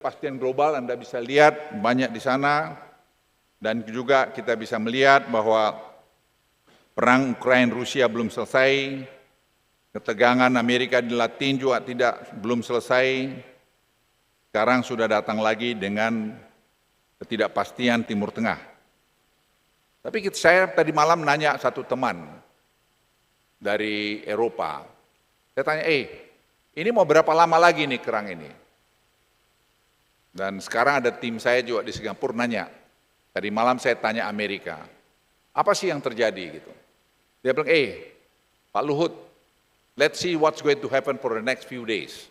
Kepastian global Anda bisa lihat banyak di sana, dan juga kita bisa melihat bahwa perang Ukraina-Rusia belum selesai, ketegangan Amerika di Latin juga belum selesai, sekarang sudah datang lagi dengan ketidakpastian Timur Tengah. Tapi saya tadi malam nanya satu teman dari Eropa, saya tanya, ini mau berapa lama lagi nih perang ini? Dan sekarang ada tim saya juga di Singapura nanya, tadi malam saya tanya Amerika, apa sih yang terjadi gitu? Dia bilang, Pak Luhut, let's see what's going to happen for the next few days.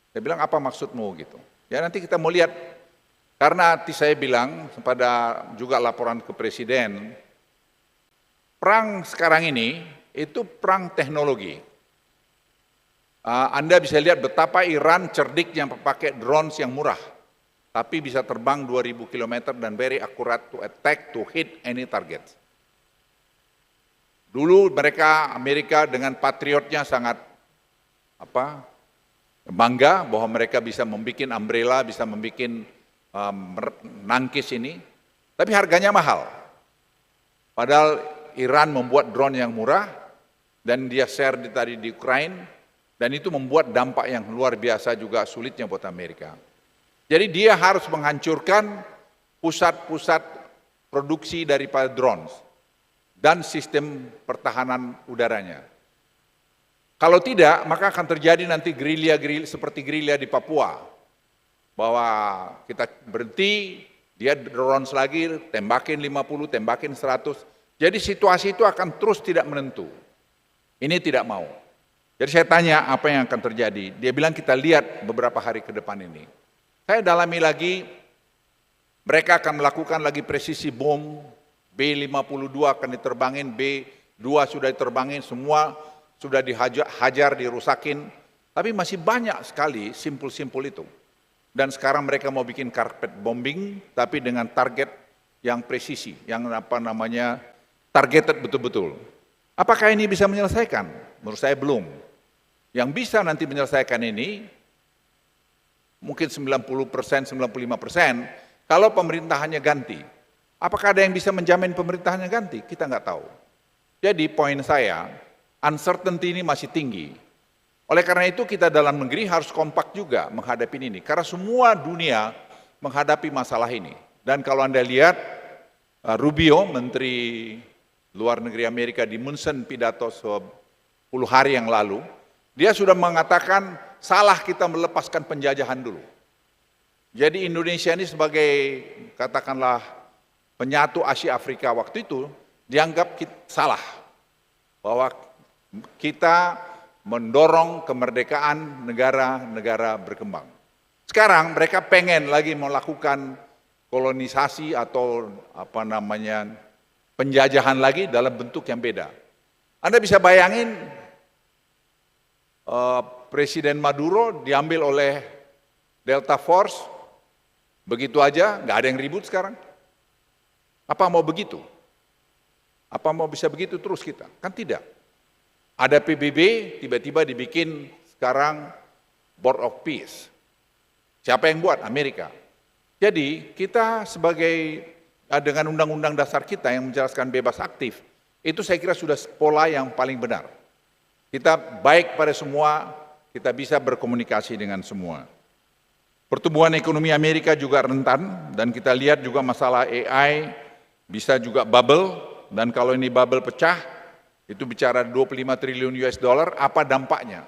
Saya bilang, apa maksudmu gitu? Ya nanti kita mau lihat, karena saya bilang pada juga laporan ke Presiden, perang sekarang ini itu perang teknologi. Anda bisa lihat betapa Iran cerdiknya pakai drones yang murah, tapi bisa terbang 2000 km dan very accurate to attack, to hit any target. Dulu Amerika dengan Patriotnya sangat bangga bahwa mereka bisa membuat umbrella, bisa membuat nangkis ini, tapi harganya mahal. Padahal Iran membuat drone yang murah dan dia share tadi di Ukraina. Dan itu membuat dampak yang luar biasa juga sulitnya buat Amerika. Jadi dia harus menghancurkan pusat-pusat produksi daripada drones dan sistem pertahanan udaranya. Kalau tidak, maka akan terjadi nanti gerilya seperti gerilya di Papua. Bahwa kita berhenti, dia drones lagi, tembakin 50, tembakin 100. Jadi situasi itu akan terus tidak menentu. Ini tidak mau. Jadi saya tanya apa yang akan terjadi. Dia bilang kita lihat beberapa hari ke depan ini. Saya dalami lagi, mereka akan melakukan lagi presisi bom, B-52 akan diterbangin, B-2 sudah diterbangin, semua sudah dihajar, dirusakin. Tapi masih banyak sekali simpul-simpul itu. Dan sekarang mereka mau bikin carpet bombing, tapi dengan target yang presisi, yang targeted betul-betul. Apakah ini bisa menyelesaikan? Menurut saya belum. Yang bisa nanti menyelesaikan ini mungkin 90%, 95% kalau pemerintahannya ganti. Apakah ada yang bisa menjamin pemerintahannya ganti? Kita nggak tahu. Jadi poin saya, uncertainty ini masih tinggi. Oleh karena itu kita dalam negeri harus kompak juga menghadapi ini. Karena semua dunia menghadapi masalah ini. Dan kalau Anda lihat Rubio, Menteri Luar Negeri Amerika di Munchen pidato 10 hari yang lalu, dia sudah mengatakan salah kita melepaskan penjajahan dulu. Jadi Indonesia ini sebagai katakanlah penyatu Asia Afrika waktu itu dianggap salah. Bahwa kita mendorong kemerdekaan negara-negara berkembang. Sekarang mereka pengen lagi melakukan kolonisasi atau penjajahan lagi dalam bentuk yang beda. Anda bisa bayangin Presiden Maduro diambil oleh Delta Force, begitu aja, nggak ada yang ribut sekarang. Apa mau begitu? Apa mau bisa begitu terus kita? Kan tidak. Ada PBB, tiba-tiba dibikin sekarang Board of Peace. Siapa yang buat? Amerika. Jadi kita sebagai dengan undang-undang dasar kita yang menjelaskan bebas aktif, itu saya kira sudah pola yang paling benar. Kita baik pada semua, kita bisa berkomunikasi dengan semua. Pertumbuhan ekonomi Amerika juga rentan, dan kita lihat juga masalah AI bisa juga bubble, dan kalau ini bubble pecah, itu bicara 25 triliun US dollar, apa dampaknya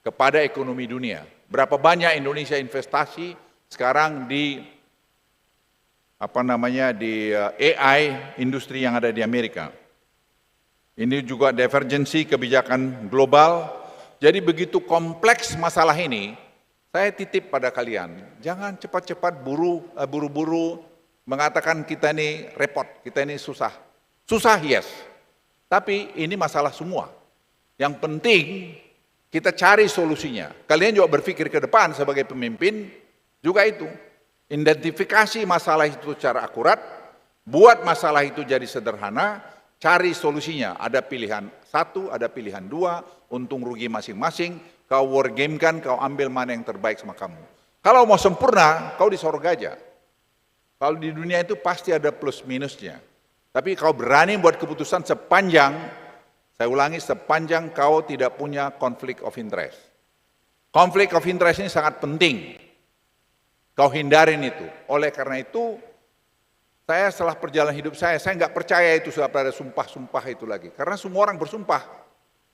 kepada ekonomi dunia? Berapa banyak Indonesia investasi sekarang di AI industri yang ada di Amerika. Ini juga divergensi kebijakan global. Jadi begitu kompleks masalah ini, saya titip pada kalian, jangan cepat-cepat buru-buru mengatakan kita ini repot, kita ini susah. Susah yes, tapi ini masalah semua. Yang penting kita cari solusinya. Kalian juga berpikir ke depan sebagai pemimpin, juga itu. Identifikasi masalah itu secara akurat, buat masalah itu jadi sederhana, cari solusinya, ada pilihan 1, ada pilihan 2, untung rugi masing-masing, kau war game kan, kau ambil mana yang terbaik sama kamu. Kalau mau sempurna, kau di sorga aja. Kalau di dunia itu pasti ada plus minusnya. Tapi kau berani buat keputusan sepanjang, saya ulangi, sepanjang kau tidak punya konflik of interest. Konflik of interest ini sangat penting. Kau hindarin itu. Oleh karena itu, saya setelah perjalanan hidup saya nggak percaya itu sudah ada sumpah-sumpah itu lagi. Karena semua orang bersumpah.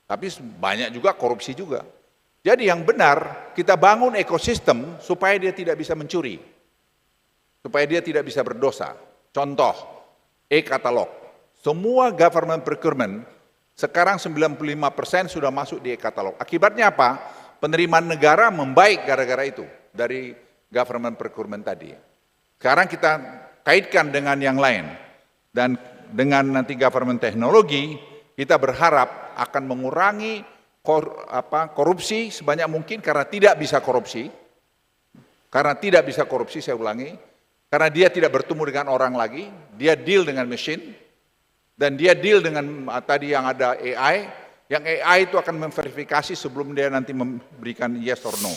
Tapi banyak juga korupsi juga. Jadi yang benar, kita bangun ekosistem supaya dia tidak bisa mencuri. Supaya dia tidak bisa berdosa. Contoh, e-katalog. Semua government procurement, sekarang 95% sudah masuk di e-katalog. Akibatnya apa? Penerimaan negara membaik gara-gara itu, dari government procurement tadi. Sekarang kita kaitkan dengan yang lain. Dan dengan nanti government teknologi, kita berharap akan mengurangi korupsi sebanyak mungkin karena tidak bisa korupsi. Karena tidak bisa korupsi, saya ulangi. Karena dia tidak bertemu dengan orang lagi, dia deal dengan mesin, dan dia deal dengan tadi yang ada AI, yang AI itu akan memverifikasi sebelum dia nanti memberikan yes or no.